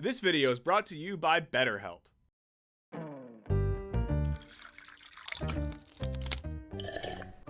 This video is brought to you by BetterHelp.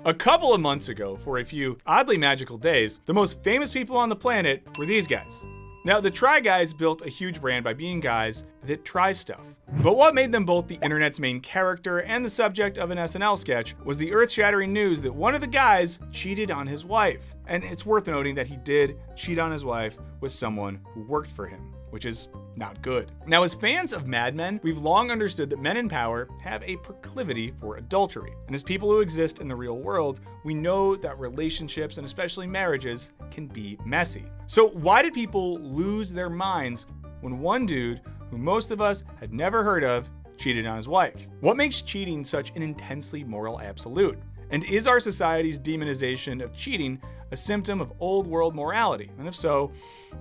A couple of months ago, for a few oddly magical days, the most famous people on the planet were these guys. Now, the Try Guys built a huge brand by being guys that try stuff. But what made them both the internet's main character and the subject of an SNL sketch was the earth-shattering news that one of the guys cheated on his wife. And it's worth noting that he did cheat on his wife with someone who worked for him, which is not good. Now, as fans of Mad Men, we've long understood that men in power have a proclivity for adultery. And as people who exist in the real world, we know that relationships, and especially marriages, can be messy. So why did people lose their minds when one dude, who most of us had never heard of, cheated on his wife? What makes cheating such an intensely moral absolute? And is our society's demonization of cheating a symptom of old world morality? And if so,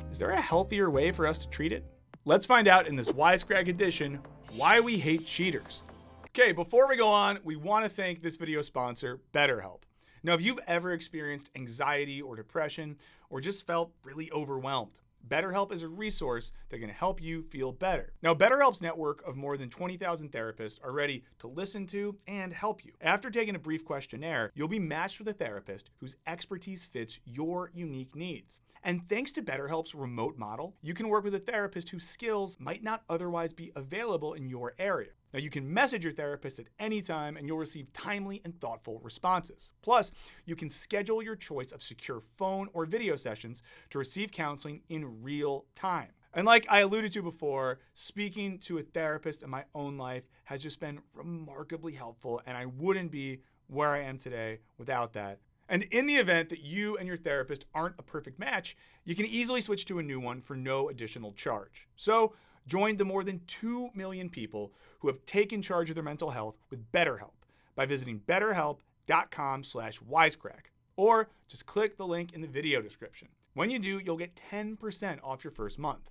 is there a healthier way for us to treat it? Let's find out in this Wisecrack Edition why we hate cheaters. Okay, before we go on, we want to thank this video sponsor, BetterHelp. Now, if you've ever experienced anxiety or depression, or just felt really overwhelmed, BetterHelp is a resource that can help you feel better. Now, BetterHelp's network of more than 20,000 therapists are ready to listen to and help you. After taking a brief questionnaire, you'll be matched with a therapist whose expertise fits your unique needs. And thanks to BetterHelp's remote model, you can work with a therapist whose skills might not otherwise be available in your area. Now, you can message your therapist at any time and you'll receive timely and thoughtful responses. Plus, you can schedule your choice of secure phone or video sessions to receive counseling in real time. And like I alluded to before, speaking to a therapist in my own life has just been remarkably helpful, and I wouldn't be where I am today without that. And in the event that you and your therapist aren't a perfect match, you can easily switch to a new one for no additional charge. So join the more than 2 million people who have taken charge of their mental health with BetterHelp by visiting betterhelp.com/wisecrack, or just click the link in the video description. When you do, you'll get 10% off your first month.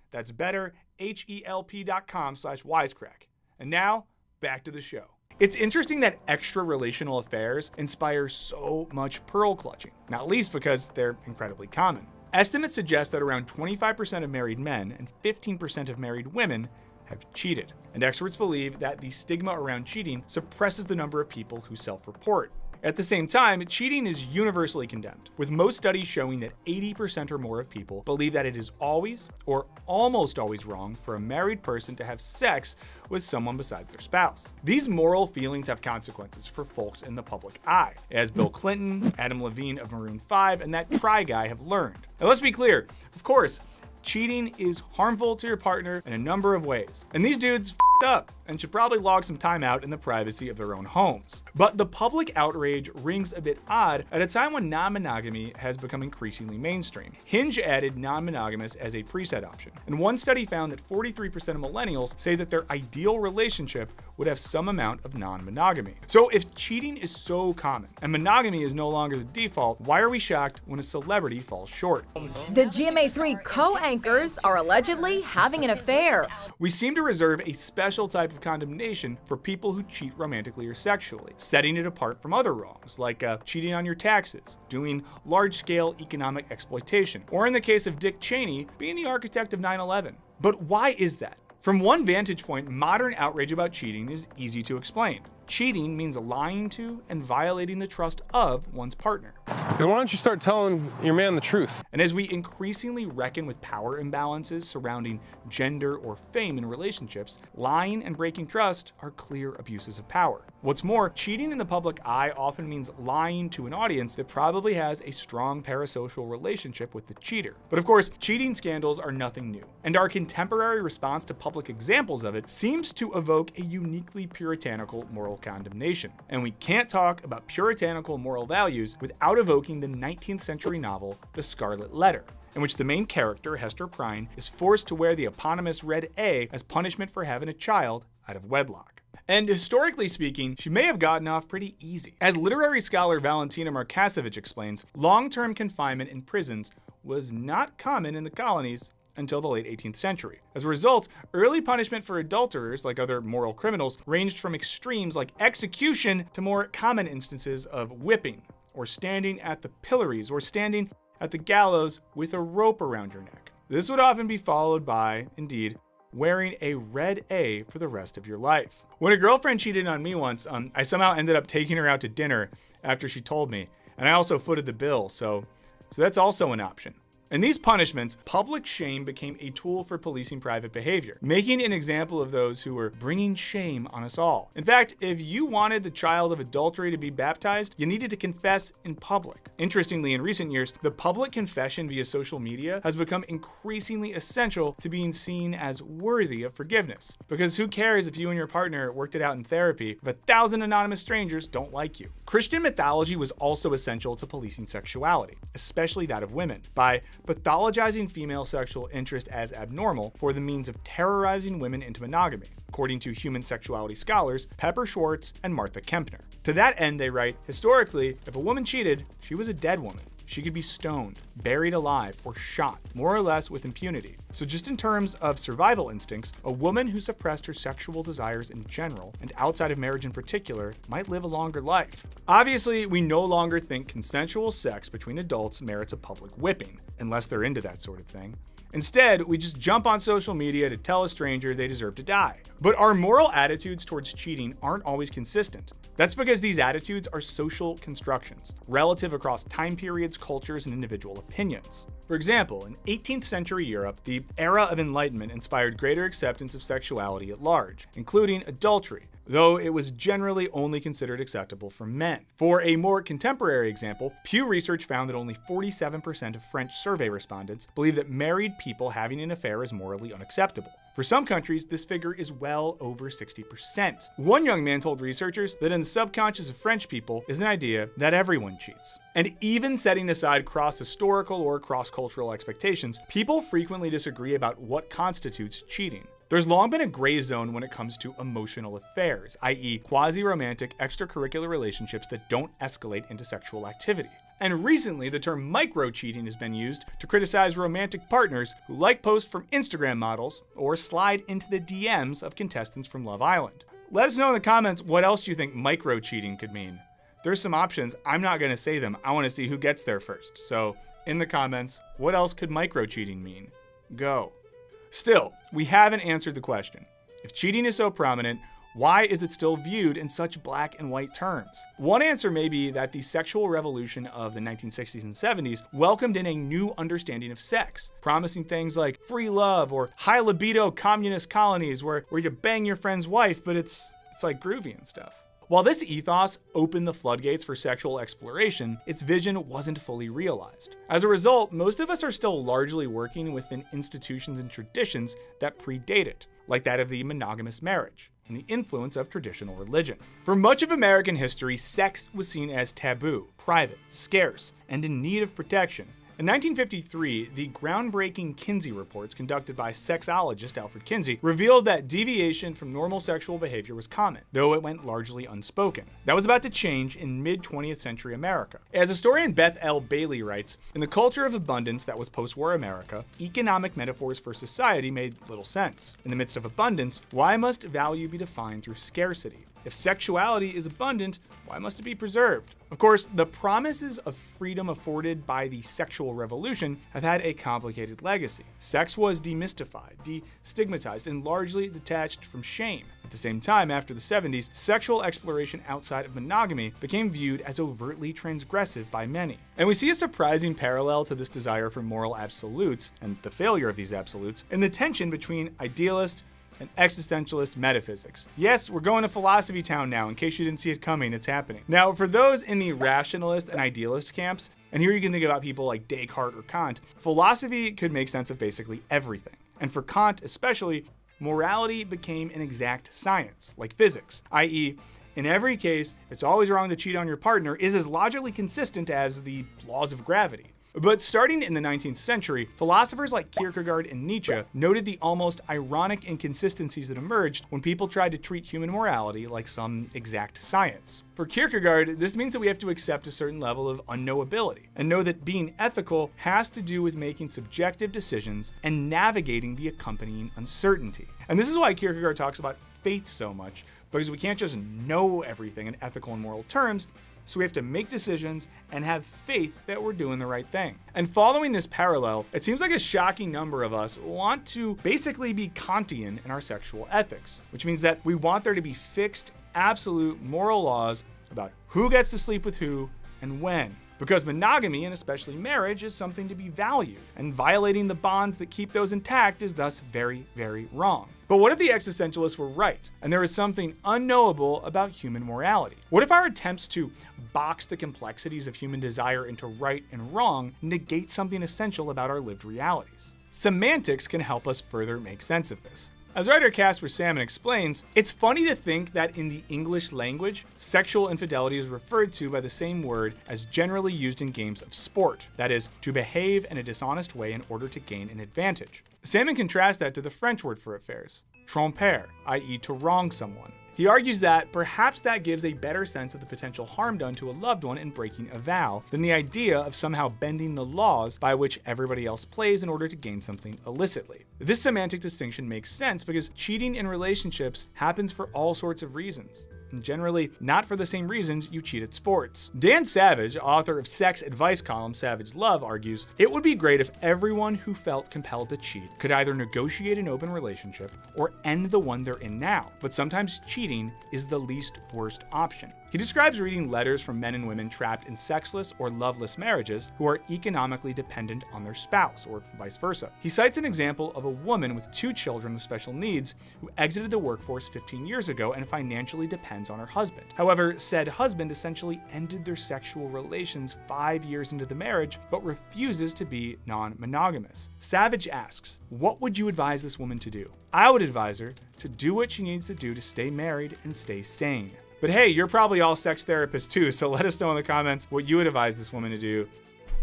That's betterhelp.com/wisecrack. And now, back to the show. It's interesting that extra relational affairs inspire so much pearl clutching, not least because they're incredibly common. Estimates suggest that around 25% of married men and 15% of married women have cheated. And experts believe that the stigma around cheating suppresses the number of people who self-report. At the same time, cheating is universally condemned, with most studies showing that 80% or more of people believe that it is always or almost always wrong for a married person to have sex with someone besides their spouse. These moral feelings have consequences for folks in the public eye, as Bill Clinton, Adam Levine of Maroon 5, and that Try Guy have learned. Now, let's be clear, of course, cheating is harmful to your partner in a number of ways. And these dudes f***ed up and should probably log some time out in the privacy of their own homes. But the public outrage rings a bit odd at a time when non-monogamy has become increasingly mainstream. Hinge added non-monogamous as a preset option. And one study found that 43% of millennials say that their ideal relationship would have some amount of non-monogamy. So if cheating is so common and monogamy is no longer the default, why are we shocked when a celebrity falls short? The GMA3 co-anchors are allegedly having an affair. We seem to reserve a special type of condemnation for people who cheat romantically or sexually, setting it apart from other wrongs, like cheating on your taxes, doing large-scale economic exploitation, or in the case of Dick Cheney, being the architect of 9/11. But why is that? From one vantage point, modern outrage about cheating is easy to explain. Cheating means lying to and violating the trust of one's partner. Then why don't you start telling your man the truth? And as we increasingly reckon with power imbalances surrounding gender or fame in relationships, lying and breaking trust are clear abuses of power. What's more, cheating in the public eye often means lying to an audience that probably has a strong parasocial relationship with the cheater. But of course, cheating scandals are nothing new, and our contemporary response to public examples of it seems to evoke a uniquely puritanical moral condemnation. And we can't talk about puritanical moral values without evoking the 19th century novel, The Scarlet Letter, in which the main character, Hester Prynne, is forced to wear the eponymous red A as punishment for having a child out of wedlock. And historically speaking, she may have gotten off pretty easy. As literary scholar Valentina Markasevich explains, long-term confinement in prisons was not common in the colonies until the late 18th century. As a result, early punishment for adulterers, like other moral criminals, ranged from extremes like execution to more common instances of whipping, or standing at the pillories, or standing at the gallows with a rope around your neck. This would often be followed by, indeed, wearing a red A for the rest of your life. When a girlfriend cheated on me once, I somehow ended up taking her out to dinner after she told me, and I also footed the bill, so that's also an option. In these punishments, public shame became a tool for policing private behavior, making an example of those who were bringing shame on us all. In fact, if you wanted the child of adultery to be baptized, you needed to confess in public. Interestingly, in recent years, the public confession via social media has become increasingly essential to being seen as worthy of forgiveness. Because who cares if you and your partner worked it out in therapy if 1,000 anonymous strangers don't like you? Christian mythology was also essential to policing sexuality, especially that of women, by pathologizing female sexual interest as abnormal for the means of terrorizing women into monogamy, according to human sexuality scholars Pepper Schwartz and Martha Kempner. To that end, they write, historically, if a woman cheated, she was a dead woman. She could be stoned, buried alive, or shot, more or less with impunity. So just in terms of survival instincts, a woman who suppressed her sexual desires in general, and outside of marriage in particular, might live a longer life. Obviously, we no longer think consensual sex between adults merits a public whipping, unless they're into that sort of thing. Instead, we just jump on social media to tell a stranger they deserve to die. But our moral attitudes towards cheating aren't always consistent. That's because these attitudes are social constructions, relative across time periods, cultures, and individual opinions. For example, in 18th century Europe, the era of enlightenment inspired greater acceptance of sexuality at large, including adultery, though it was generally only considered acceptable for men. For a more contemporary example, Pew Research found that only 47% of French survey respondents believe that married people having an affair is morally unacceptable. For some countries, this figure is well over 60%. One young man told researchers that in the subconscious of French people is an idea that everyone cheats. And even setting aside cross-historical or cross-cultural expectations, people frequently disagree about what constitutes cheating. There's long been a gray zone when it comes to emotional affairs, i.e. quasi-romantic extracurricular relationships that don't escalate into sexual activity. And recently, the term micro-cheating has been used to criticize romantic partners who like posts from Instagram models or slide into the DMs of contestants from Love Island. Let us know in the comments what else you think micro-cheating could mean. There's some options. I'm not going to say them. I want to see who gets there first. So, in the comments, what else could micro-cheating mean? Go. Still, we haven't answered the question. If cheating is so prominent, why is it still viewed in such black and white terms? One answer may be that the sexual revolution of the 1960s and 70s welcomed in a new understanding of sex, promising things like free love or high libido communist colonies where you bang your friend's wife, but it's like groovy and stuff. While this ethos opened the floodgates for sexual exploration, its vision wasn't fully realized. As a result, most of us are still largely working within institutions and traditions that predate it, like that of the monogamous marriage and the influence of traditional religion. For much of American history, sex was seen as taboo, private, scarce, and in need of protection. In 1953, the groundbreaking Kinsey reports conducted by sexologist Alfred Kinsey revealed that deviation from normal sexual behavior was common, though it went largely unspoken. That was about to change in mid-20th century America. As historian Beth L. Bailey writes, in the culture of abundance that was post-war America, economic metaphors for society made little sense. In the midst of abundance, why must value be defined through scarcity? If sexuality is abundant, why must it be preserved? Of course, the promises of freedom afforded by the sexual revolution have had a complicated legacy. Sex was demystified, destigmatized, and largely detached from shame. At the same time, after the 70s, sexual exploration outside of monogamy became viewed as overtly transgressive by many. And we see a surprising parallel to this desire for moral absolutes, and the failure of these absolutes, in the tension between idealist and existentialist metaphysics. Yes, we're going to philosophy town now. In case you didn't see it coming, it's happening. Now, for those in the rationalist and idealist camps, and here you can think about people like Descartes or Kant, philosophy could make sense of basically everything. And for Kant especially, morality became an exact science, like physics, i.e., in every case, it's always wrong to cheat on your partner is as logically consistent as the laws of gravity. But starting in the 19th century, philosophers like Kierkegaard and Nietzsche noted the almost ironic inconsistencies that emerged when people tried to treat human morality like some exact science. For Kierkegaard, this means that we have to accept a certain level of unknowability and know that being ethical has to do with making subjective decisions and navigating the accompanying uncertainty. And this is why Kierkegaard talks about faith so much, because we can't just know everything in ethical and moral terms. so we have to make decisions and have faith that we're doing the right thing. And following this parallel, it seems like a shocking number of us want to basically be Kantian in our sexual ethics, which means that we want there to be fixed, absolute moral laws about who gets to sleep with who and when. Because monogamy, and especially marriage, is something to be valued, and violating the bonds that keep those intact is thus very, very wrong. But what if the existentialists were right, and there is something unknowable about human morality? What if our attempts to box the complexities of human desire into right and wrong negate something essential about our lived realities? Semantics can help us further make sense of this. As writer Casper Salmon explains, it's funny to think that in the English language, sexual infidelity is referred to by the same word as generally used in games of sport, that is, to behave in a dishonest way in order to gain an advantage. Salmon contrasts that to the French word for affairs, tromper, i.e. to wrong someone. He argues that perhaps that gives a better sense of the potential harm done to a loved one in breaking a vow than the idea of somehow bending the laws by which everybody else plays in order to gain something illicitly. This semantic distinction makes sense because cheating in relationships happens for all sorts of reasons, and generally not for the same reasons you cheat at sports. Dan Savage, author of sex advice column Savage Love, argues, it would be great if everyone who felt compelled to cheat could either negotiate an open relationship or end the one they're in now, but sometimes cheating is the least worst option. He describes reading letters from men and women trapped in sexless or loveless marriages who are economically dependent on their spouse, or vice versa. He cites an example of a woman with 2 children with special needs who exited the workforce 15 years ago and financially depends on her husband. However, said husband essentially ended their sexual relations 5 years into the marriage, but refuses to be non-monogamous. Savage asks, what would you advise this woman to do? I would advise her to do what she needs to do to stay married and stay sane. But hey, you're probably all sex therapists too, so let us know in the comments what you would advise this woman to do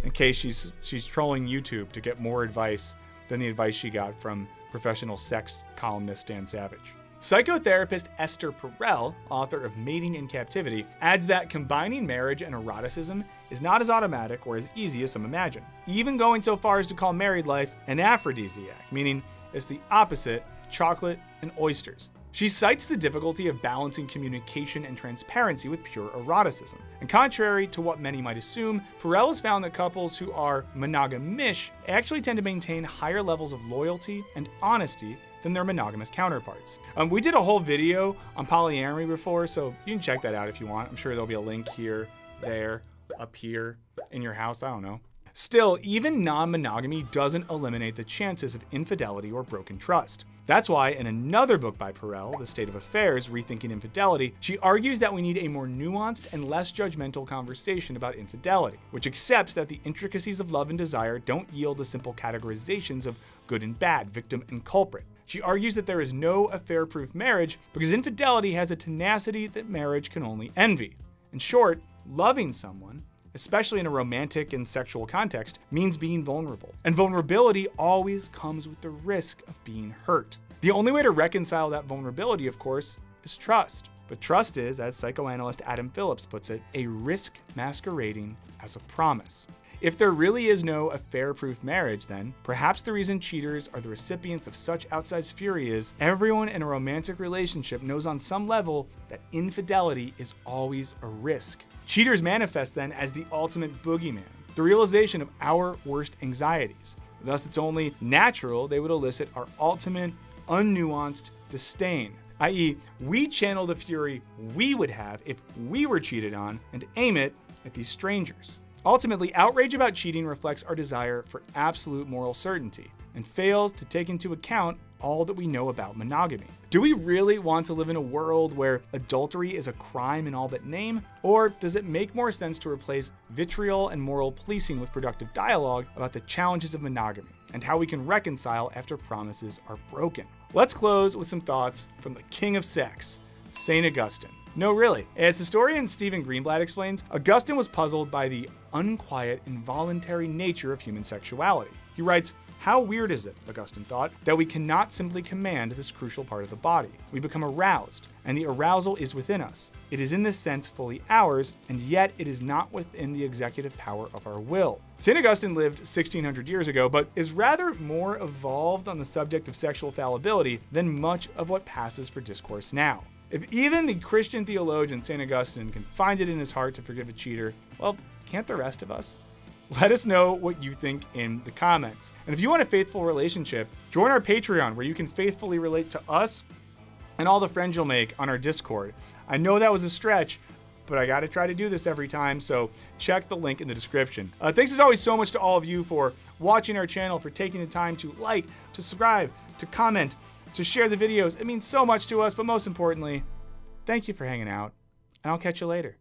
in case she's trolling YouTube to get more advice than the advice she got from professional sex columnist Dan Savage. Psychotherapist Esther Perel, author of Mating in Captivity, adds that combining marriage and eroticism is not as automatic or as easy as some imagine, even going so far as to call married life an aphrodisiac, meaning it's the opposite of chocolate and oysters. She cites the difficulty of balancing communication and transparency with pure eroticism. And contrary to what many might assume, Perel has found that couples who are monogamish actually tend to maintain higher levels of loyalty and honesty than their monogamous counterparts. We did a whole video on polyamory before, so you can check that out if you want. I'm sure there'll be a link here, there, up here, in your house, I don't know. Still, even non-monogamy doesn't eliminate the chances of infidelity or broken trust. That's why in another book by Perel, The State of Affairs, Rethinking Infidelity, she argues that we need a more nuanced and less judgmental conversation about infidelity, which accepts that the intricacies of love and desire don't yield the simple categorizations of good and bad, victim and culprit. She argues that there is no affair-proof marriage because infidelity has a tenacity that marriage can only envy. In short, loving someone, especially in a romantic and sexual context, means being vulnerable. And vulnerability always comes with the risk of being hurt. The only way to reconcile that vulnerability, of course, is trust. But trust is, as psychoanalyst Adam Phillips puts it, a risk masquerading as a promise. If there really is no affair-proof marriage, then perhaps the reason cheaters are the recipients of such outsized fury is everyone in a romantic relationship knows on some level that infidelity is always a risk. Cheaters manifest then as the ultimate boogeyman, the realization of our worst anxieties. Thus, it's only natural they would elicit our ultimate, unnuanced disdain, i.e., we channel the fury we would have if we were cheated on and aim it at these strangers. Ultimately, outrage about cheating reflects our desire for absolute moral certainty and fails to take into account all that we know about monogamy. Do we really want to live in a world where adultery is a crime in all but name? Or does it make more sense to replace vitriol and moral policing with productive dialogue about the challenges of monogamy and how we can reconcile after promises are broken? Let's close with some thoughts from the king of sex, St. Augustine. No, really. As historian Stephen Greenblatt explains, Augustine was puzzled by the unquiet, involuntary nature of human sexuality. He writes, "How weird is it," Augustine thought, "that we cannot simply command this crucial part of the body. We become aroused, and the arousal is within us. It is in this sense fully ours, and yet it is not within the executive power of our will." St. Augustine lived 1600 years ago, but is rather more evolved on the subject of sexual fallibility than much of what passes for discourse now. If even the Christian theologian St. Augustine can find it in his heart to forgive a cheater, well, can't the rest of us? Let us know what you think in the comments. And if you want a faithful relationship, join our Patreon where you can faithfully relate to us and all the friends you'll make on our Discord. I know that was a stretch, but I gotta try to do this every time, so check the link in the description. Thanks as always so much to all of you for watching our channel, for taking the time to like, to subscribe, to comment, to share the videos. It means so much to us, but most importantly, thank you for hanging out, and I'll catch you later.